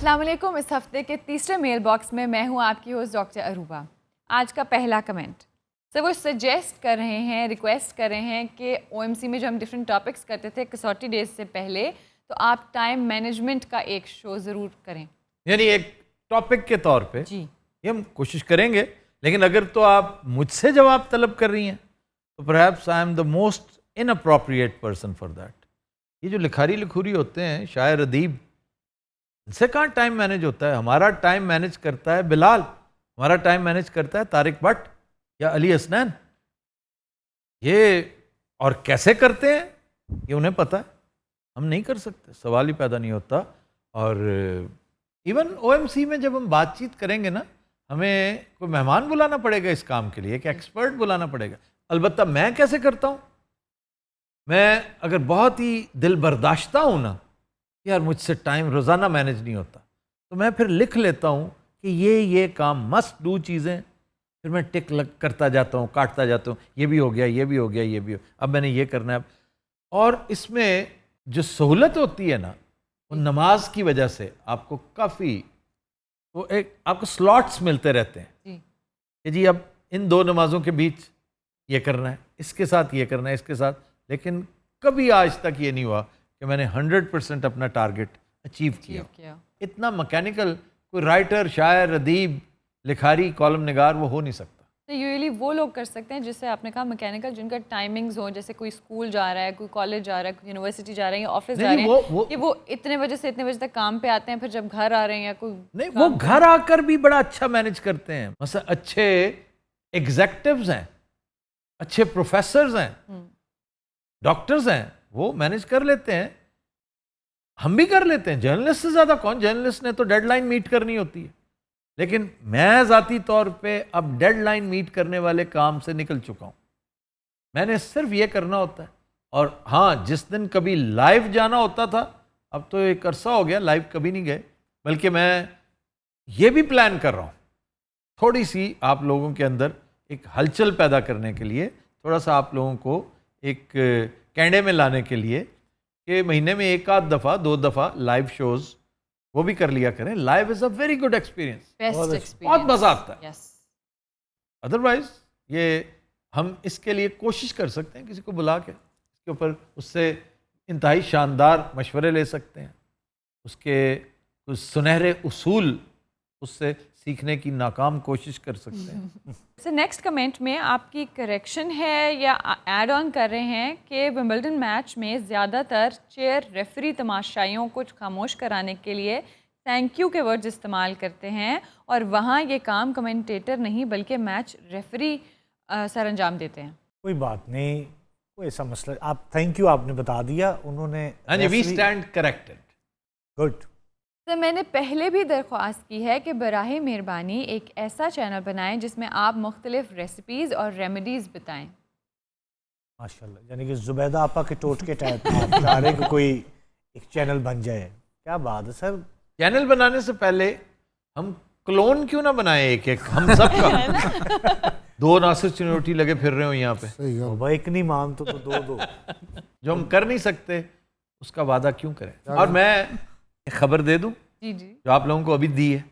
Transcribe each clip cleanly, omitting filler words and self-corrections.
अस्सलाम वालेकुम। इस हफ्ते के तीसरे मेल बॉक्स में मैं हूं आपकी होस्ट डॉक्टर अरूबा। आज का पहला कमेंट सर वो सजेस्ट कर रहे हैं, रिक्वेस्ट कर रहे हैं कि ओएमसी में जो हम डिफरेंट टॉपिक्स करते थे कसौटी डेज से पहले, तो आप टाइम मैनेजमेंट का एक शो ज़रूर करें। यानी एक टॉपिक के तौर पे जी, ये हम कोशिश करेंगे, लेकिन अगर तो आप मुझसे जवाब तलब कर रही हैं तो perhaps I am the most inappropriate person for that. ये जो लिखारी लिखूरी होते हैं, शायर अदीब, इनसे कहाँ टाइम मैनेज होता है? हमारा टाइम मैनेज करता है बिलाल, हमारा टाइम मैनेज करता है तारिक भट्ट या अली हसनैन। ये और कैसे करते हैं ये उन्हें पता है, हम नहीं कर सकते, सवाल ही पैदा नहीं होता। और इवन ओएमसी में जब हम बातचीत करेंगे ना, हमें कोई मेहमान बुलाना पड़ेगा इस काम के लिए, एक एक्सपर्ट बुलाना पड़ेगा। अलबत्ता मैं कैसे करता हूँ, मैं अगर बहुत ही दिल बर्दाश्ता हूँ ना, यार मुझसे टाइम रोज़ाना मैनेज नहीं होता, तो मैं फिर लिख लेता हूँ कि ये काम मस्ट डू चीज़ें, फिर मैं टिक लग करता जाता हूँ, काटता जाता हूँ, ये भी हो गया, ये भी हो गया, ये भी हो, अब मैंने ये करना है। और इसमें जो सहूलत होती है ना, वो नमाज की वजह से आपको काफ़ी, वो एक आपको स्लॉट्स मिलते रहते हैं जी, कि जी अब इन दो नमाजों के बीच ये करना है, इसके साथ ये करना है, इसके साथ। लेकिन कभी आज तक ये नहीं हुआ कि मैंने 100% अपना टारगेट अचीव किया। क्या इतना मैकेनिकल कोई राइटर, शायर, अदीब, लिखारी, कॉलम निगार वो हो नहीं सकता। तो यूजुअली वो लोग कर सकते हैं जिससे आपने कहा मैकेनिकल, जिनका टाइमिंग्स हो, जैसे कोई स्कूल जा रहा है, कोई कॉलेज जा रहा है, कोई यूनिवर्सिटी जा रहा है या ऑफिस जा नहीं, रहे हैं, कि वो इतने बजे से इतने बजे तक काम पे आते हैं, फिर जब घर आ रहे हैं या कोई नहीं, वो घर आकर भी बड़ा अच्छा मैनेज करते हैं। मतलब अच्छे एग्जेक्टिव्स हैं, अच्छे प्रोफेसर्स हैं, डॉक्टर्स हैं, वो मैनेज कर लेते हैं। हम भी कर लेते हैं, जर्नलिस्ट से ज़्यादा कौन? जर्नलिस्ट ने तो डेडलाइन मीट करनी होती है। लेकिन मैं ज़ाती तौर पे अब डेडलाइन मीट करने वाले काम से निकल चुका हूँ। मैंने सिर्फ ये करना होता है। और हाँ, जिस दिन कभी लाइव जाना होता था, अब तो एक अरसा हो गया लाइव कभी नहीं गए, बल्कि मैं ये भी प्लान कर रहा हूँ थोड़ी सी आप लोगों के अंदर एक हलचल पैदा करने के लिए, थोड़ा सा आप लोगों को एक कैंडे में लाने के लिए, कि महीने में एक आध दफ़ा, दो दफ़ा लाइव शोज़ वो भी कर लिया करें। Live is a very good experience, बहुत मज़ा आता है। यस। अदरवाइज ये हम इसके लिए कोशिश कर सकते हैं किसी को बुला के, इसके ऊपर उससे इंतहाई शानदार मशवरे ले सकते हैं, उसके कुछ सुनहरे उसूल उससे सीखने की नाकाम कोशिश कर सकते हैं। सर नेक्स्ट कमेंट में आपकी करेक्शन है या ऐड ऑन कर रहे हैं कि विंबलडन मैच में ज़्यादातर चेयर रेफरी तमाशाइयों को खामोश कराने के लिए थैंक यू के वर्ड्स इस्तेमाल करते हैं, और वहाँ ये काम कमेंटेटर नहीं बल्कि मैच रेफरी सर अंजाम देते हैं। कोई बात नहीं, कोई ऐसा मसला, आप थैंक यू आपने बता दिया, उन्होंने हाँ जी, we stand corrected. Good. Sir मैंने पहले भी दरख्वास्त की है कि बराहे मेहरबानी एक ऐसा चैनल बनाएं जिसमें आप मुख्तलिफ रेसिपीज़ और रेमेडीज़ बताएं। माशाल्लाह, यानी कि जुबैदा आपा के टोटके टाइप आप चाह रहे हैं कि कोई एक चैनल बन जाए। क्या बात है सर। चैनल बनाने से पहले हम क्लोन क्यों ना बनाए एक एक, हम सब का दो नासिर चिनोटी लगे फिर रहे हो यहाँ पे। भाई एक नहीं मान तो दो दो। जो हम कर नहीं सकते उसका वादा क्यों करें। और मैं एक खबर दे दूं जी जी जो आप लोगों को अभी दी है,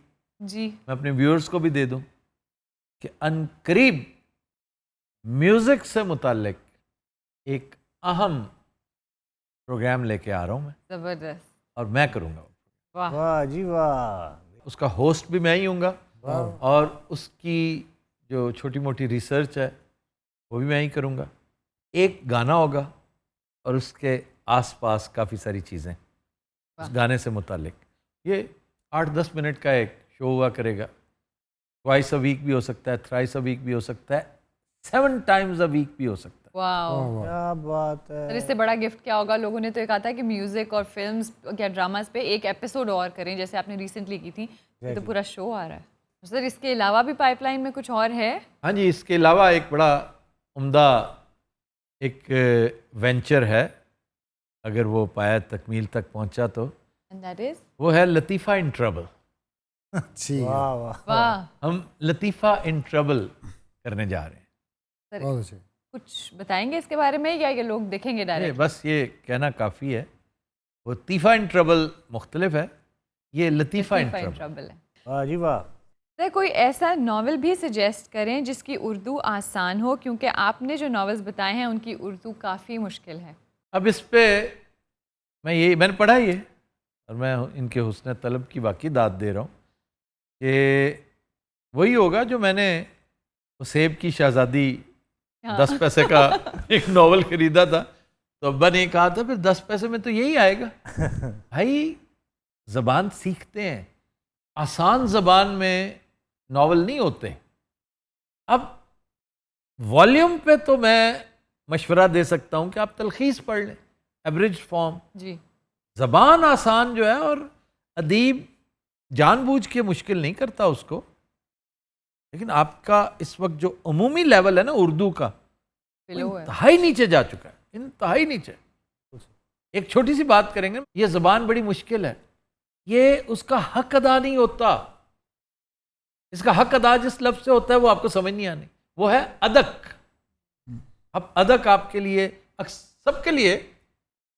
जी। मैं अपने व्यूअर्स को भी दे दूं कि अनकरीब म्यूजिक से मुताल्लिक एक अहम प्रोग्राम लेके आ रहा हूं मैं, ज़बरदस्त। और मैं करूंगा। वाह। वाह जी वाह। उसका होस्ट भी मैं ही हूँगा, और उसकी जो छोटी मोटी रिसर्च है वो भी मैं ही करूँगा। एक गाना होगा और उसके आसपास काफ़ी सारी चीज़ें उस गाने से मुतालिक। ये 8-10 मिनट का एक शो हुआ करेगा। ट्वाइस अ वीक भी हो सकता है, थ्राइस अ वीक भी हो सकता है, 7 टाइम्स अ वीक भी हो सकता है। वाह, क्या बात है। सर इससे बड़ा गिफ्ट क्या होगा? लोगों ने तो ये कहा था कि म्यूज़िक और फिल्म्स या ड्रामास पे एक एपिसोड और करें, जैसे आपने रिसेंटली की थी। ये तो पूरा शो आ रहा है। सर इसके अलावा भी पाइपलाइन में कुछ और है? हाँ जी, इसके अलावा एक बड़ा उम्दा एक वेंचर है, अगर वो पाया तकमील तक पहुंचा तो, एंड दैट इज वो है लतीफ़ा इन ट्रबल। अच्छी है, वाह वाह। वाह। हम लतीफ़ा इन ट्रबल करने जा रहे हैं। सर बहुत अच्छी। कुछ बताएंगे इसके बारे में या ये लोग देखेंगे नहीं, डायरेक्ट? बस ये कहना काफ़ी है। वो तीफ़ा इन ट्रबल मुख्तलिफ है, ये लतीफ़ा इन इन ट्रबल। ट्रबल है। वाह जी वाह। सर कोई ऐसा नावल भी सजेस्ट करें जिसकी उर्दू आसान हो, क्योंकि आपने जो नावल्स बताए हैं उनकी उर्दू काफ़ी मुश्किल है। अब इस पे मैंने पढ़ा ये, और मैं इनके हुस्न तलब की वाकई दाद दे रहा हूँ कि वही होगा जो मैंने वो सेब की शहजादी हाँ। 10 पैसे का एक नावल खरीदा था, तो अब्बा ने कहा था फिर 10 पैसे में तो यही आएगा। भाई ज़बान सीखते हैं, आसान ज़बान में नावल नहीं होते। अब वॉल्यूम पे तो मैं मशवरा दे सकता हूँ कि आप तलखीस पढ़ लें, एवरेज फॉर्म। जी। ज़बान आसान जो है, और अदीब जानबूझ के मुश्किल नहीं करता उसको, लेकिन आपका इस वक्त जो अमूमी लेवल है ना उर्दू का, बिलो है। इंतहाई नीचे जा चुका है, इंतहाई नीचे। एक छोटी सी बात करेंगे, ये ज़बान बड़ी मुश्किल है, ये उसका हक अदा नहीं होता। इसका हक अदा जिस लफ्ज़ से होता है वो आपको समझ नहीं आनी, वो है अदक। अब अदक आपके लिए सबके लिए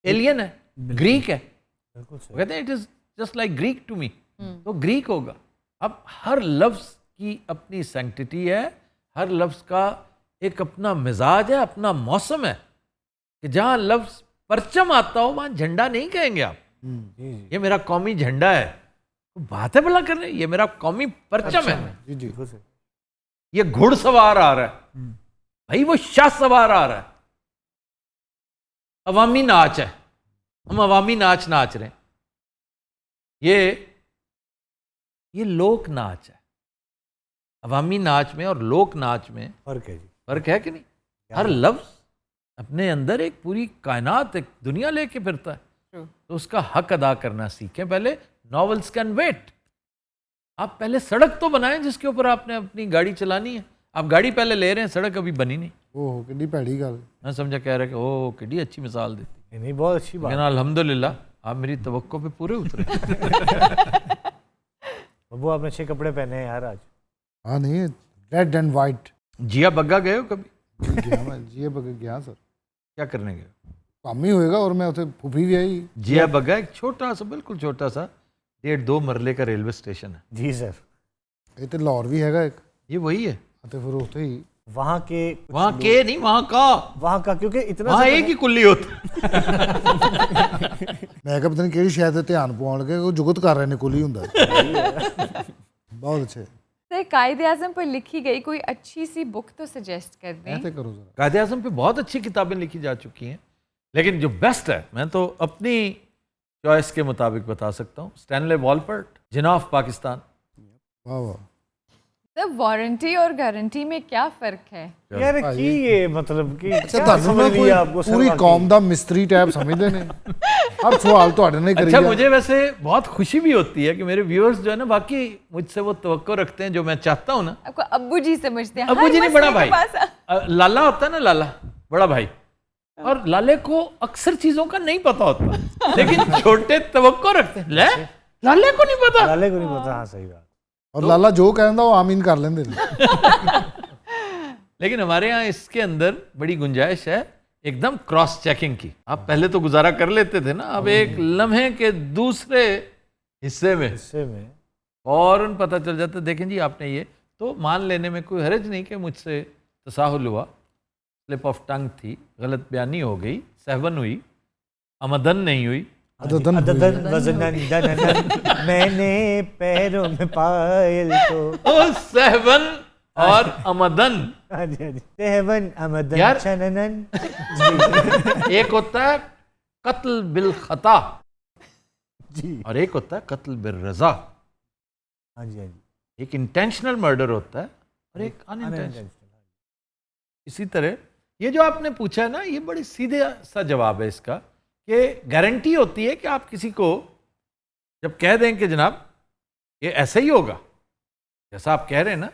एलियन है, ग्रीक है। बिल्कुल वो कहते हैं it is just like Greek to me, तो ग्रीक होगा। अब हर लफ्ज़ की अपनी सैंक्टिटी है, हर लफ्ज़ का एक अपना मिजाज है, अपना मौसम है, कि जहाँ लफ्ज़ परचम आता हो वहाँ झंडा नहीं कहेंगे आप। जी जी ये मेरा कौमी झंडा है, तो बात है भला करने, ये मेरा कौमी परचम है। जी जी बिल्कुल सही। ये घुड़सवार आ रहा है, भाई वो शाह सवार आ रहा है। अवामी नाच है, हम अवामी नाच नाच रहे हैं। ये लोक नाच है। अवामी नाच में और लोक नाच में फर्क है जी। फर्क है कि नहीं? हर लफ्ज अपने अंदर एक पूरी कायनात, एक दुनिया लेके फिरता है। True. तो उसका हक अदा करना सीखें पहले। Novels can wait. आप पहले सड़क तो बनाएं जिसके ऊपर आपने अपनी गाड़ी चलानी है। आप गाड़ी पहले ले रहे हैं, सड़क अभी बनी नहीं। ओह कितनी भैड़ी गल। मैं समझा कह रहे कि ओ कितनी अच्छी मिसाल देती, नहीं बहुत अच्छी बात। लेकिन अल्हम्दुलिल्लाह आप मेरी तवक्को पे पूरे उतरे। बब्बू आपने अच्छे कपड़े पहने हैं यार आज। हाँ नहीं रेड एंड वाइट। जिया बग्गा गए हो कभी? गया मैं जी बगैर गया सर, क्या करने गए? काम ही होएगा। और मैं उसे फूफी भी आई। जिया बग्गा एक छोटा सा, बिल्कुल छोटा सा 1.5-2 मरले का रेलवे स्टेशन है। जी सर। ये तो लाहौर भी हैगा एक। ये वही है। तो फिर उसे ही वहाँ के वहाँ के नहीं, वहाँ का क्योंकि इतना वहाँ सा एक ही कुल्ली होता है। मैं क्या पता नहीं कि शायद ध्यान पाउन लगे वो जुगत कर रहे ने कुली हुंदा। बहुत अच्छे। सर कायदे आज़म पर लिखी गई कोई अच्छी सी बुक तो सजेस्ट कर दें। ऐसे करो जरा। कायदे आज़म पे बहुत अच्छी किताबें लिखी जा चुकी हैं, लेकिन जो बेस्ट है मैं तो अपनी चॉइस के मुताबिक बता सकता हूँ। Stanley Wolpert, Jinnah of Pakistan. वाह वाह। सर वारंटी और गारंटी में क्या फ़र्क है? यार की ये मतलब कि अच्छा क्या ਤੁਹਾਨੂੰ समझ ਨਾ लिया ਕੋਈ आपको सर ਪੂਰੀ वाकई? ਕੌਮ ਦਾ ਮਿਸਤਰੀ ਟਾਈਪ ਸਮਝਦੇ ਨੇ। ਹਰ ਸਵਾਲ ਤੁਹਾਡੇ ਨਾਲ ਹੀ ਕਰੀ अच्छा, जा। मुझे वैसे बहुत खुशी भी होती है कि मेरे व्यूअर्स जो है ना वाकई मुझसे वो तवक्को रखते हैं जो मैं चाहता हूँ ना। आपको अब्बू जी समझते हैं? अब्बू हर जी नहीं, बड़ा मसले के भाई। पास- लाला होता है ना, लाला बड़ा भाई, और लाले को अक्सर चीजों का नहीं पता होता, लेकिन छोटे तवक्को रखते हैं। ले लाले को नहीं पता। लाले को नहीं पता। हाँ सही बात। और लाला जो कहता वो आमीन कर लेंदे ने। लेकिन हमारे यहाँ इसके अंदर बड़ी गुंजाइश है एकदम क्रॉस चेकिंग की। आप पहले तो गुजारा कर लेते थे ना, अब एक लम्हे के दूसरे हिस्से में इससे में फौरन पता चल जाता। देखें जी आपने ये, तो मान लेने में कोई हर्ज नहीं कि मुझसे तसाहुल हुआ, स्लिप ऑफ टंग थी, गलत बयानी हो गई, सहवन हुई, आमदन नहीं हुई। अददन अददन वज़नन दननन मैंने पैरों में पायल तो ओ सहवन और आमदन, हाँ जी हाँ जी सहवन अमदन यार- छननन। एक होता है कत्ल बिल खता जी और एक होता है कत्ल बिल रजा। हाँ जी हाँ जी। एक इंटेंशनल मर्डर होता है और एक अनइंटेंशनल। इसी तरह ये जो आपने पूछा है ना, ये बड़ी सीधे सा जवाब है इसका, कि गारंटी होती है कि आप किसी को जब कह दें कि जनाब ये ऐसा ही होगा जैसा आप कह रहे हैं ना,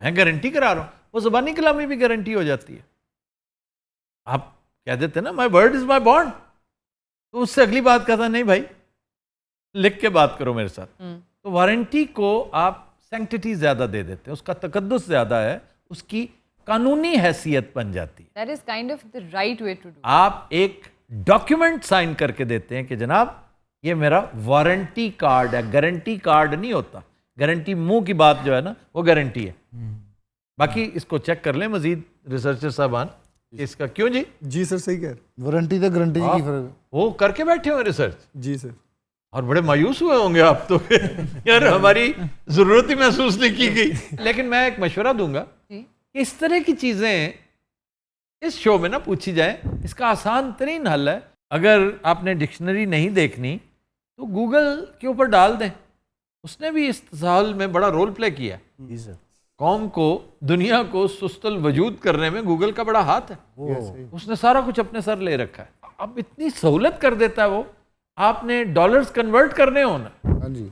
मैं गारंटी करा रहा हूं, वो ज़बानी कलामी भी गारंटी हो जाती है। आप कह देते हैं ना my word is my bond, तो उससे अगली बात कहता नहीं भाई लिख के बात करो मेरे साथ। तो वारंटी को आप सैंक्टिटी ज्यादा दे देते हैं, उसका तकद्दुस ज्यादा है, उसकी कानूनी हैसियत बन जाती है। That is kind of the right way to do. आप एक डॉक्यूमेंट साइन करके देते हैं कि जनाब ये मेरा वारंटी कार्ड है, गारंटी कार्ड नहीं होता। गारंटी मुंह की बात जो है ना वो गारंटी है। बाकी इसको चेक कर लें मजीद रिसर्चर साहबान इसका। क्यों जी? जी सर सही कह रहे। वारंटी तो गारंटी की फर्क है। वो करके बैठे हुए रिसर्च जी सर। और बड़े मायूस हुए होंगे आप तो यार हमारी जरूरत ही महसूस नहीं की गई। लेकिन मैं एक मशवरा दूंगा कि इस तरह की चीजें इस शो में ना पूछी जाए। इसका आसान तरीन हल है, अगर आपने डिक्शनरी नहीं देखनी तो गूगल के ऊपर डाल दें। उसने भी इस साल में बड़ा रोल प्ले किया। जी सर। कौम को, दुनिया को सुस्तल वजूद करने में गूगल का बड़ा हाथ है। उसने सारा कुछ अपने सर ले रखा है। अब इतनी सहूलत कर देता है वो। आपने डॉलर्स कन्वर्ट करने हो ना, हाँ जी,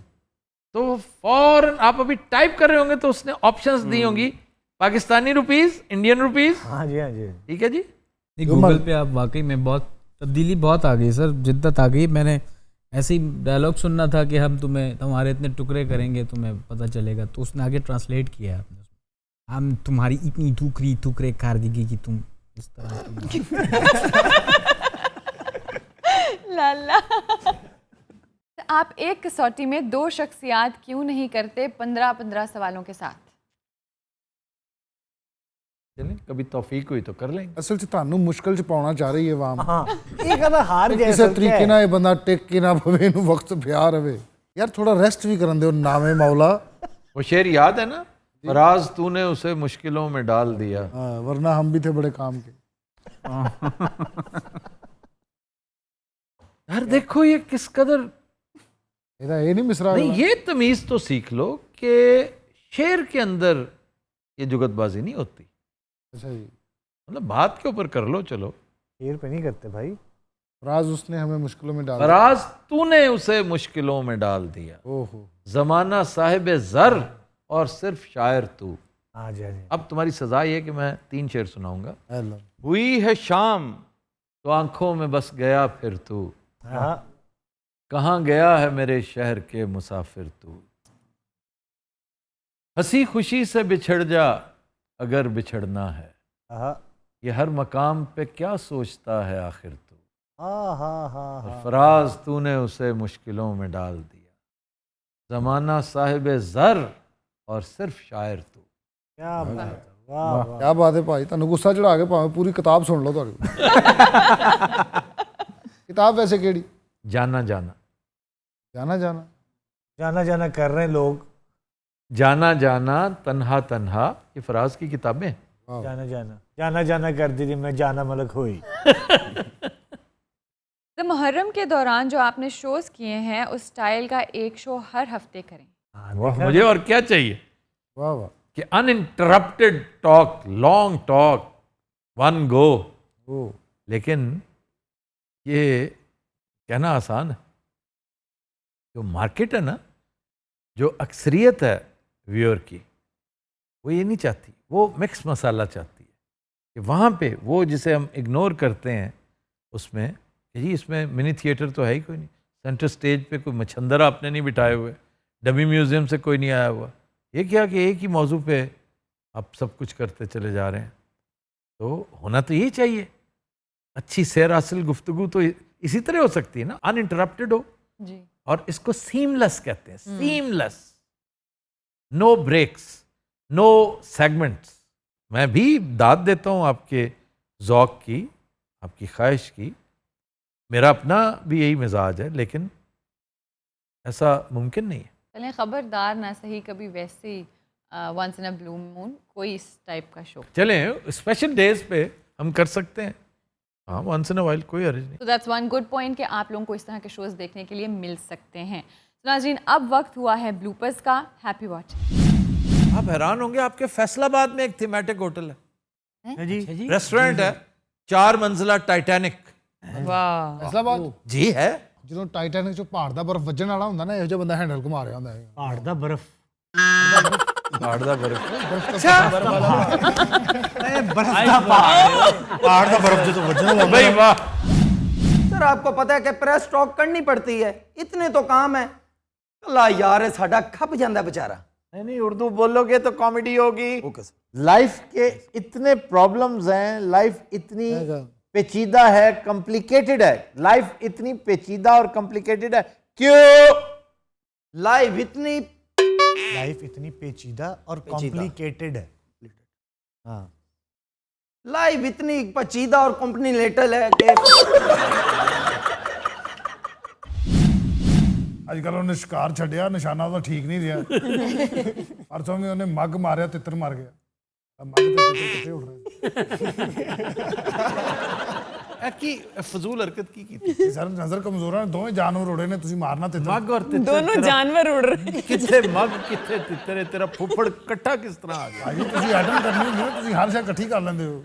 तो फौरन आप अभी टाइप कर रहे होंगे तो उसने ऑप्शंस दी होंगी, पाकिस्तानी रुपीस, इंडियन रुपीस। हाँ जी, हाँ जी। ठीक है जी। गूगल पे आप वाकई में बहुत तब्दीली बहुत आ गई सर, जिद्दत आ गई। मैंने ऐसे ही डायलॉग सुनना था कि हम तुम्हारे इतने टुकड़े करेंगे, तुम्हें पता चलेगा, तो उसने आगे ट्रांसलेट किया आपने। हम तुम्हारी इतनी टुकड़े कर देगी कि तुम इस तरह लाला। आप एक कसौटी में 2 शख्सियात क्यों नहीं करते 15-15 सवालों के साथ? चलें, कभी तौफीक हुई तो कर लेंगे। असल च ਤੁਹਾਨੂੰ ਮੁਸ਼ਕਲ ਚ ਪਾਉਣਾ ਚਾਹ ਰਹੀ ਹੈ ਆਵਾਮ। हाँ ये कहता हार गया ਕਿਸੇ सर, क्या ਤਰੀਕੇ है? ਨਾਲ ਇਹ ਬੰਦਾ ਟਿਕ ਕੇ ਨਾ ਪਵੇ, ਇਹਨੂੰ ਵਕਤ ਪਿਆ ਰਵੇ। ਯਾਰ ਥੋੜਾ ਰੈਸਟ ਵੀ ਕਰਨ ਦਿਓ ਨਾਮੇ ਮੌਲਾ। वो शेर याद है ना, फराज तूने उसे मुश्किलों में डाल दिया। हाँ, वरना हम भी थे बड़े काम के। यार देखो ये किस कदर, ਇਹਦਾ ਇਹ ਨਹੀਂ ਮਿਸਰਾ नहीं ये तमीज तो सीख लो कि शेर के अंदर ये जुगतबाजी नहीं होती। अच्छा जी, मतलब बात के ऊपर कर लो, चलो। शेर पे नहीं करते भाई। फराज उसने हमें मुश्किलों में डाल दिया। फराज तूने उसे मुश्किलों में डाल दिया। ओहो, जमाना साहिब जर और सिर्फ शायर तू। हाँ जी, हाँ जी। अब तुम्हारी सजा ये कि मैं 3 शेर सुनाऊंगा। हेलो। हुई है शाम तो आंखों में बस गया फिर तू, हाँ कहाँ गया है मेरे शहर के मुसाफिर तू। हंसी खुशी से बिछड़ जा अगर बिछड़ना है, हाँ ये हर मकाम पे क्या सोचता है आखिर तू। हाँ हाँ हाँ और हाँ। फराज तूने उसे मुश्किलों में डाल दिया। जमाना साहिब जर और सिर्फ शायर तू। क्या बात है, वाह वाह। क्या बात है भाई, ਤੁਹਾਨੂੰ ਗੁੱਸਾ ਚੜਾ ਕੇ ਭਾਵੇਂ ਪੂਰੀ ਕਿਤਾਬ ਸੁਣ ਲਓ ਤੁਹਾਡੀ। किताब वैसे केड़ी? जाना जाना। जाना जाना जाना जाना कर रहे हैं लोग। जाना जाना तन्हा तन्हा, ये फराज की किताबें। वाह। जाना जाना जाना जाना कर दीजिए, मैं जाना मलक हुई। तो मुहर्रम के दौरान जो आपने शोज किए हैं उस स्टाइल का एक शो हर हफ्ते करें। हाँ, वाह, देखा? मुझे और क्या चाहिए वाह वाह। कि uninterrupted talk, long talk, one go. ओ लेकिन ये कहना आसान है। जो मार्केट है ना, जो अक्सरियत है व्यूअर की, वो ये नहीं चाहती। वो मिक्स मसाला चाहती है कि वहाँ पे वो जिसे हम इग्नोर करते हैं उसमें कि जी इसमें मिनी थिएटर तो है ही कोई नहीं, सेंटर स्टेज पे कोई मछंदर आपने नहीं बिठाए हुए, डमी म्यूज़ियम से कोई नहीं आया हुआ। ये क्या कि एक ही मौजू पे आप सब कुछ करते चले जा रहे हैं। तो होना तो यही चाहिए। अच्छी सैर हासिल गुफ्तगू तो इसी तरह हो सकती है ना, अनइंटरप्टेड हो। जी। और इसको सीमलेस कहते हैं, seamless, no breaks, no segments. मैं भी दाद देता हूँ आपके ज़ौक़ की, आपकी ख्वाहिश की। मेरा अपना भी यही मिजाज है, लेकिन ऐसा मुमकिन नहीं है। चलें, खबरदार ना सही कभी वैसे ही once in a blue moon कोई इस टाइप का शो। चलें, स्पेशल डेज पे हम कर सकते हैं। हाँ, वंस इन अ वाइल कोई हर्ज नहीं। तो दैट्स वन गुड पॉइंट कि आप लोगों को इस तरह के शोज देखने के लिए मिल सकते हैं। तो नाज़रीन, अब वक्त हुआ है ब्लूपर्स का। Happy watching. आप हैरान होंगे, आपके फैसलाबाद में एक थीमेटिक होटल है, जी रेस्टोरेंट है, 4 मंजिला टाइटैनिक। वाह। फैसलाबाद जी है। ਜਦੋਂ ਟਾਈਟੈਨਿਕ ਚੋਂ ਪਹਾੜ ਦਾ ਬਰਫ਼ ਵੱਜਣ ਵਾਲਾ ਹੁੰਦਾ ਨਾ, ਇਹੋ ਜਿਹਾ ਬੰਦਾ ਹੈਂਡਲ ਘੁਮਾ ਰਿਹਾ ਹੁੰਦਾ ਹੈ। पहाड़ दा बर्फ। पहाड़ दा बर्फ। पहाड़ दा बर्फ जो तो वजन भाई वाह। सर आपको पता है कि प्रेस स्टॉक करनी पड़ती है, इतने तो काम है। अल्लाह यार साडा खप जाता बेचारा। नहीं नहीं, उर्दू बोलोगे तो कॉमेडी होगी। Okay sir. लाइफ के इतने प्रॉब्लम्स हैं, लाइफ इतनी पेचीदा है, कॉम्प्लिकेटेड है। लाइफ इतनी पेचीदा और कॉम्प्लिकेटेड है क्यों? लाइफ इतनी लाइफ इतनी पेचीदा और कॉम्प्लिकेटेड है। हाँ, लाइफ इतनी पचीदा और कंपनीलेटल है कि ਅੱਜਕੱਲ ਉਹਨੇ ਸ਼ਿਕਾਰ ਛੱਡਿਆ, ਨਿਸ਼ਾਨਾ ਉਹਦਾ ਠੀਕ ਨਹੀਂ ਰਿਹਾ। ਪਰਸੋਂ ਵੀ ਉਹਨੇ ਮੱਗ ਮਾਰਿਆ, ਤਿੱਤਰ ਮਰ ਗਿਆ। ਮੱਗ ਤੇ ਤਿੱਤਰ ਕਿੱਥੇ ਉੱਡ ਰਹੇ? की फजूल हरकत की ਸਰ ਨਜ਼ਰ ਕਮਜ਼ੋਰ ਹੈ, ਦੋਵੇਂ ਜਾਨਵਰ ਉੜੇ ਨੇ, ਤੁਸੀਂ ਮਾਰਨਾ ਤਿੱਤਰ। मग और तितर दोनों जानवर उड़ रहे किथे मग किथे तितर है, तेरा फुफड़ कट्ठा किस तरह आ गया? ਭਾਜੀ ਤੁਸੀਂ ਐਟਮ ਕਰਨੀ ਹੁੰਦੀ ਨਾ, ਤੁਸੀਂ ਹਰ ਸ਼ੈ ਇਕੱਠੀ ਕਰ ਲੈਂਦੇ ਹੋ।